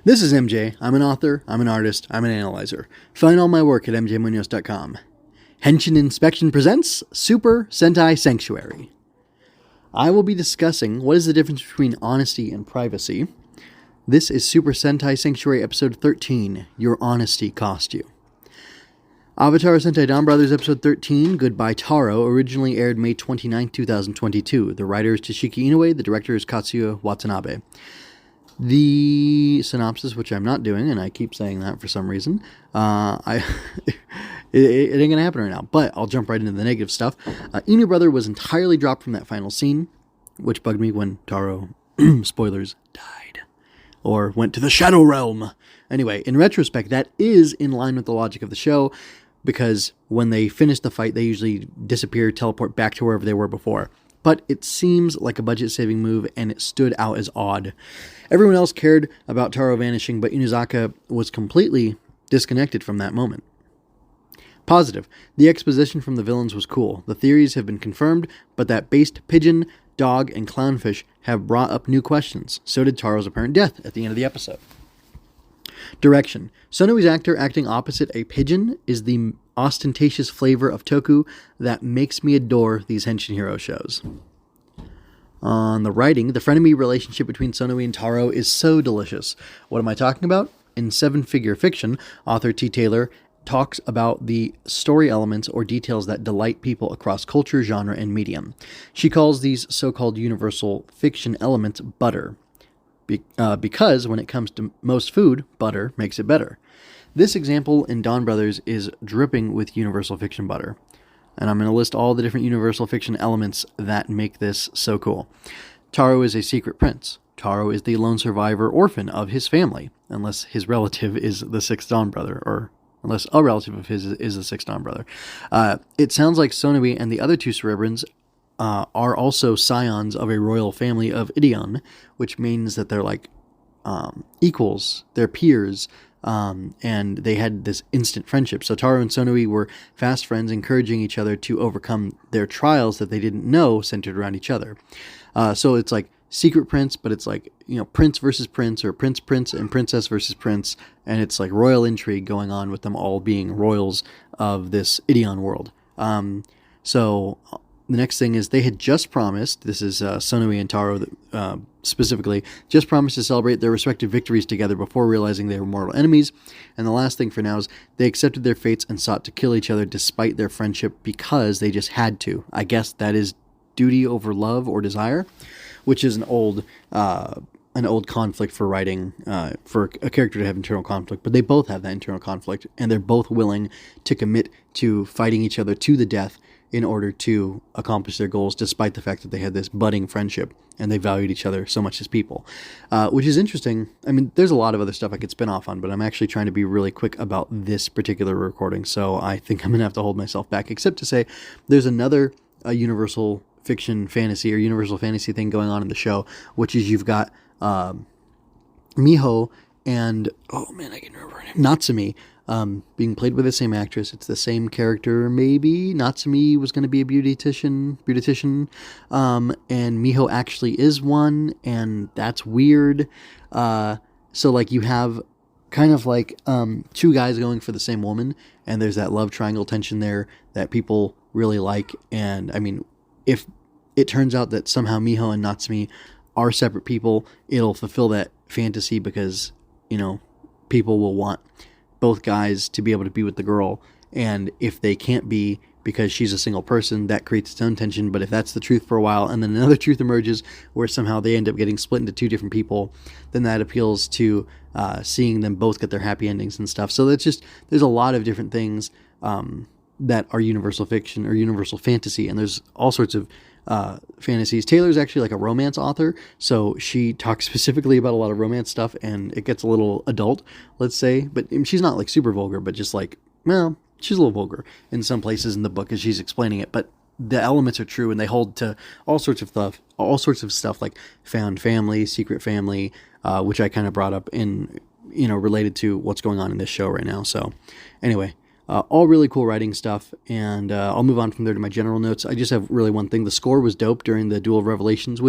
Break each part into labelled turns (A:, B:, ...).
A: This is MJ. I'm an author, I'm an artist, I'm an analyzer. Find all my work at mjmunoz.com. Henshin Inspection presents Super Sentai Sanctuary. I will be discussing what is the difference between honesty and privacy. This is Super Sentai Sanctuary episode 13, Your Honesty Cost You. Avataro Sentai Donbrothers episode 13, Goodbye Taro, originally aired May 29, 2022. The writer is Toshiki Inoue, the director is Katsuya Watanabe. The synopsis, which I'm not doing, and I keep saying that for some reason, it ain't gonna happen right now, but I'll jump right into the negative stuff. Inoue brother was entirely dropped from that final scene, which bugged me when Taro, spoilers, died. Or went to the Shadow Realm. Anyway, in retrospect, that is in line with the logic of the show, because when they finish the fight, they usually disappear, teleport back to wherever they were before. But it seems like a budget-saving move, and it stood out as odd. Everyone else cared about Taro vanishing, but Inuzaka was completely disconnected from that moment. Positive. The exposition from the villains was cool. The theories have been confirmed, but that based pigeon, dog, and clownfish have brought up new questions. So did Taro's apparent death at the end of the episode. Direction. Sonoi's actor acting opposite a pigeon is the ostentatious flavor of toku that makes me adore these Henshin hero shows. On the writing, the frenemy relationship between Sonoi and Taro is so delicious. What am I talking about? In Seven Figure Fiction, author T. Taylor talks about the story elements or details that delight people across culture, genre, and medium. She calls these so-called universal fiction elements butter. Because when it comes to most food, butter makes it better. This example in Donbrothers is dripping with universal fiction butter. And I'm going to list all the different universal fiction elements that make this so cool. Taro is a secret prince. Taro is the lone survivor orphan of his family, unless his relative is the sixth Donbrother, or unless a relative of his is the sixth Donbrother. It sounds like Sonoi and the other two Cerebrans are also scions of a royal family of Ideon, which means that they're like equals, they're peers, and they had this instant friendship. So Taro and Sonoi were fast friends, encouraging each other to overcome their trials that they didn't know centered around each other. So it's like secret prince, but it's like, prince versus prince, or prince and princess versus prince, and it's like royal intrigue going on with them all being royals of this Ideon world. So the next thing is they had just promised, this is Sonoi and Taro specifically, just promised to celebrate their respective victories together before realizing they were mortal enemies. And the last thing for now is they accepted their fates and sought to kill each other despite their friendship because they just had to. I guess that is duty over love or desire, which is an old conflict for writing, for a character to have internal conflict. But they both have that internal conflict, and they're both willing to commit to fighting each other to the death in order to accomplish their goals, despite the fact that they had this budding friendship and they valued each other so much as people, which is interesting. I mean, there's a lot of other stuff I could spin off on, but I'm actually trying to be really quick about this particular recording, so I think I'm going to have to hold myself back, except to say there's another universal fiction fantasy or universal fantasy thing going on in the show, which is you've got Miho and, oh man, I can remember her name, Natsumi, being played by the same actress. It's the same character, maybe. Natsumi was going to be a beautician, and Miho actually is one, and that's weird. So, like, you have kind of like two guys going for the same woman, and there's that love triangle tension there that people really like. And, I mean, if it turns out that somehow Miho and Natsumi are separate people, it'll fulfill that fantasy because, people will want both guys to be able to be with the girl, and if they can't be because she's a single person, that creates its own tension. But if that's the truth for a while and then another truth emerges where somehow they end up getting split into two different people, then that appeals to seeing them both get their happy endings and stuff. So that's just, there's a lot of different things that are universal fiction or universal fantasy, and there's all sorts of fantasies. Taylor's actually like a romance author, so she talks specifically about a lot of romance stuff, and it gets a little adult, let's say, but she's not like super vulgar, but just like, well, she's a little vulgar in some places in the book as she's explaining it, but the elements are true, and they hold to all sorts of stuff like found family, secret family, which I kind of brought up in, related to what's going on in this show right now. So anyway, All really cool writing stuff, and I'll move on from there to my general notes. I just have really one thing. The score was dope during the Duel of Revelations,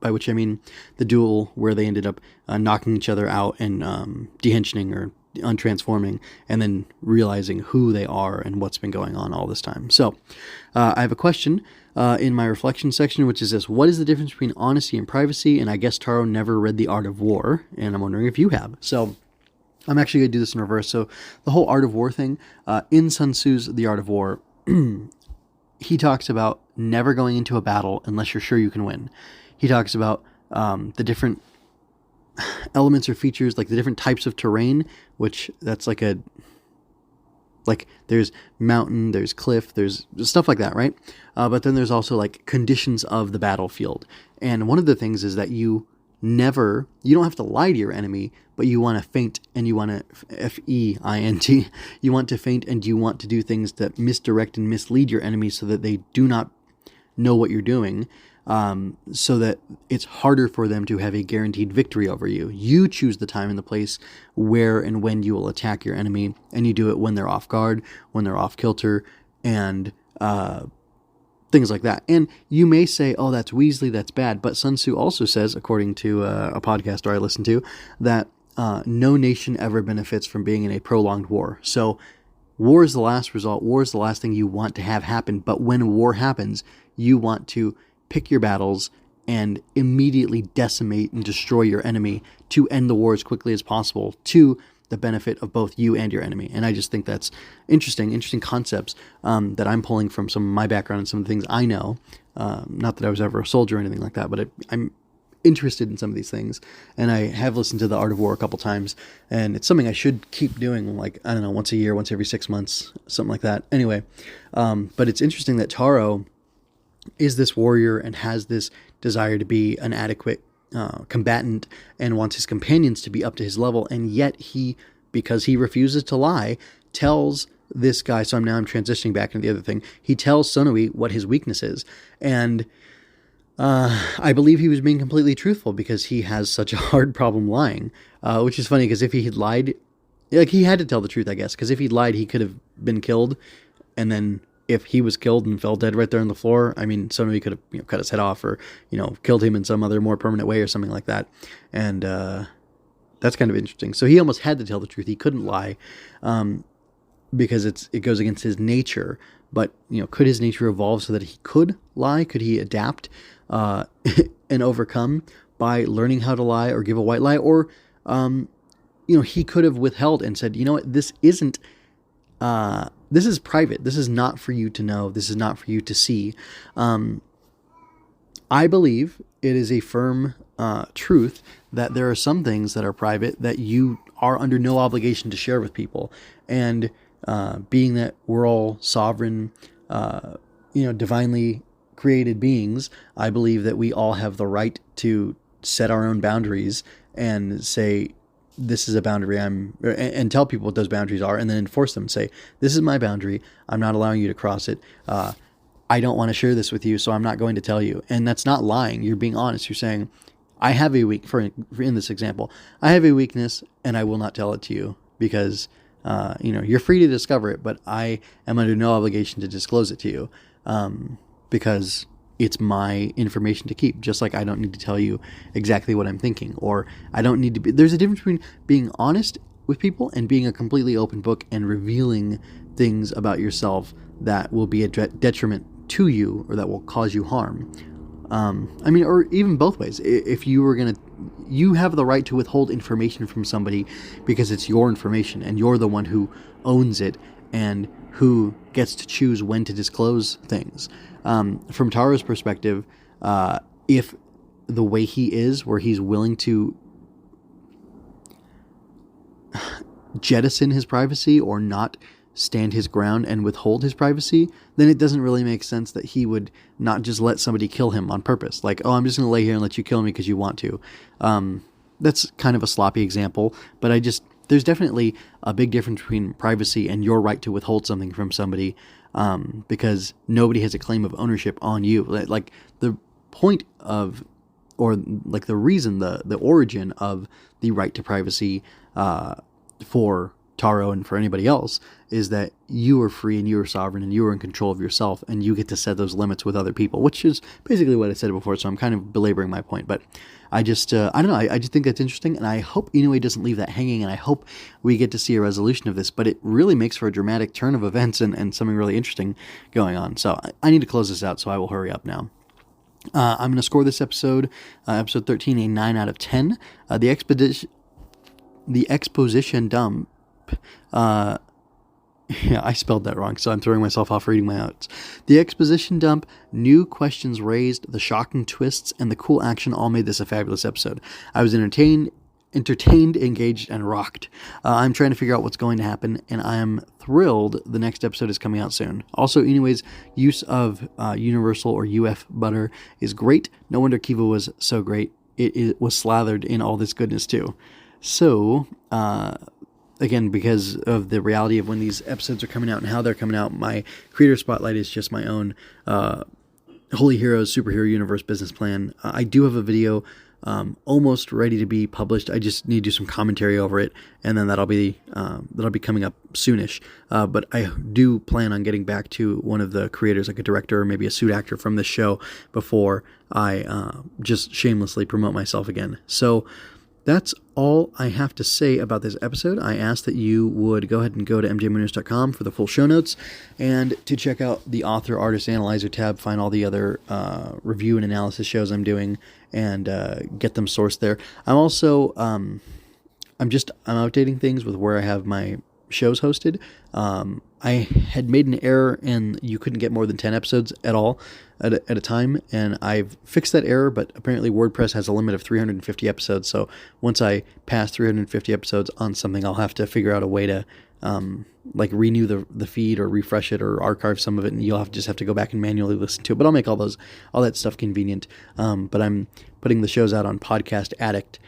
A: by which I mean the duel where they ended up knocking each other out and dehensioning or untransforming, and then realizing who they are and what's been going on all this time. So I have a question in my reflection section, which is this: what is the difference between honesty and privacy? And I guess Taro never read The Art of War, and I'm wondering if you have. So I'm actually going to do this in reverse. So the whole Art of War thing, in Sun Tzu's The Art of War, he talks about never going into a battle unless you're sure you can win. He talks about the different elements or features, like the different types of terrain, which that's like there's mountain, there's cliff, there's stuff like that, right? But then there's also like conditions of the battlefield. And one of the things is that you don't have to lie to your enemy, but you want to feint, and you want to feint. You want to feint, and you want to do things that misdirect and mislead your enemy so that they do not know what you're doing, so that it's harder for them to have a guaranteed victory over you. You choose the time and the place where and when you will attack your enemy, and you do it when they're off guard, when they're off kilter, and things like that. And you may say, oh, that's Weasley, that's bad. But Sun Tzu also says, according to a podcaster I listen to, that no nation ever benefits from being in a prolonged war. So war is the last result. War is the last thing you want to have happen. But when war happens, you want to pick your battles and immediately decimate and destroy your enemy to end the war as quickly as possible, to the benefit of both you and your enemy. And I just think that's interesting concepts that I'm pulling from some of my background and some of the things I know. Not that I was ever a soldier or anything like that, but I'm interested in some of these things. And I have listened to The Art of War a couple times, and it's something I should keep doing, like, I don't know, once a year, once every 6 months, something like that. Anyway, but it's interesting that Taro is this warrior and has this desire to be an adequate combatant and wants his companions to be up to his level, and yet he, because he refuses to lie, tells this guy, so I'm transitioning back into the other thing, he tells Sonoi what his weakness is, and I believe he was being completely truthful because he has such a hard problem lying, which is funny because if he had lied, like, he had to tell the truth, I guess, because if he'd lied, he could have been killed, and then if he was killed and fell dead right there on the floor, I mean, Sonoi could have cut his head off or killed him in some other more permanent way or something like that. And that's kind of interesting. So he almost had to tell the truth. He couldn't lie because it goes against his nature. But could his nature evolve so that he could lie? Could he adapt and overcome by learning how to lie or give a white lie? Or he could have withheld and said, you know what, this isn't. This is private. This is not for you to know. This is not for you to see. I believe it is a firm truth that there are some things that are private that you are under no obligation to share with people. And being that we're all sovereign, divinely created beings, I believe that we all have the right to set our own boundaries and say, this is a boundary and tell people what those boundaries are, and then enforce them. Say, this is my boundary. I'm not allowing you to cross it. I don't want to share this with you, so I'm not going to tell you. And that's not lying. You're being honest. You're saying, I have a in this example, I have a weakness and I will not tell it to you because, you're free to discover it, but I am under no obligation to disclose it to you, because it's my information to keep, just like I don't need to tell you exactly what I'm thinking, or I don't need to be. There's a difference between being honest with people and being a completely open book and revealing things about yourself that will be a detriment to you or that will cause you harm. Or even both ways. If you were you have the right to withhold information from somebody because it's your information and you're the one who owns it and who gets to choose when to disclose things. From Taro's perspective, if the way he is, where he's willing to jettison his privacy or not stand his ground and withhold his privacy, then it doesn't really make sense that he would not just let somebody kill him on purpose. Like, oh, I'm just going to lay here and let you kill me because you want to. That's kind of a sloppy example, but there's definitely a big difference between privacy and your right to withhold something from somebody, because nobody has a claim of ownership on you. Like the point of, or like the reason, the origin of the right to privacy for Taro and for anybody else, is that you are free and you are sovereign and you are in control of yourself and you get to set those limits with other people, which is basically what I said before, so I'm kind of belaboring my point, but I just, I don't know, I just think that's interesting, and I hope Inoue doesn't leave that hanging, and I hope we get to see a resolution of this, but it really makes for a dramatic turn of events and something really interesting going on, so I need to close this out, so I will hurry up now. I'm going to score this episode, episode 13, a 9 out of 10. The exposition dump, yeah, I spelled that wrong, so I'm throwing myself off reading my notes. The exposition dump, new questions raised, the shocking twists, and the cool action all made this a fabulous episode. I was entertained, engaged, and rocked. I'm trying to figure out what's going to happen, and I am thrilled the next episode is coming out soon. Also, Inoue's use of Universal or UF butter is great. No wonder Kiva was so great. It was slathered in all this goodness, too. So, again, because of the reality of when these episodes are coming out and how they're coming out, my creator spotlight is just my own Holy Heroes Superhero Universe business plan. I do have a video almost ready to be published. I just need to do some commentary over it, and then that'll be coming up soonish. But I do plan on getting back to one of the creators, like a director or maybe a suit actor from this show, before I just shamelessly promote myself again. So that's all I have to say about this episode. I ask that you would go ahead and go to mjmunoz.com for the full show notes and to check out the Author, Artist, Analyzer tab, find all the other review and analysis shows I'm doing, and get them sourced there. I'm also, I'm updating things with where I have my shows hosted. I had made an error and you couldn't get more than 10 episodes at all at a time, and I've fixed that error, but apparently WordPress has a limit of 350 episodes, so once I pass 350 episodes on something, I'll have to figure out a way to renew the feed or refresh it or archive some of it, and you'll just have to go back and manually listen to it, but I'll make all that stuff convenient. But I'm putting the shows out on Podcast Addict,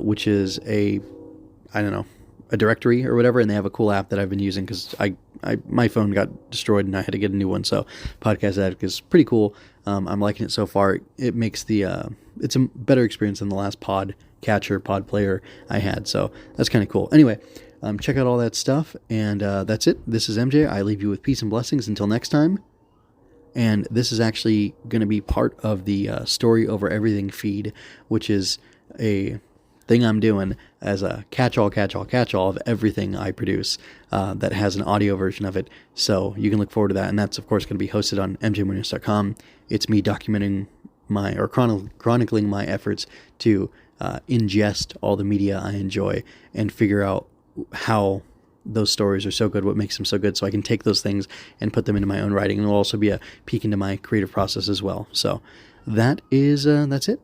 A: which is a directory or whatever, and they have a cool app that I've been using because my phone got destroyed and I had to get a new one. So Podcast Addict is pretty cool. I'm liking it so far. It makes it's a better experience than the last pod player I had. So that's kind of cool. Anyway, check out all that stuff, and that's it. This is MJ. I leave you with peace and blessings until next time. And this is actually going to be part of the Story Over Everything feed, which is a thing I'm doing as a catch-all of everything I produce that has an audio version of it. So you can look forward to that, and that's, of course, going to be hosted on mjmunoz.com. It's me documenting chronicling my efforts to ingest all the media I enjoy and figure out how those stories are so good, what makes them so good, so I can take those things and put them into my own writing. And it'll also be a peek into my creative process as well. So that's it.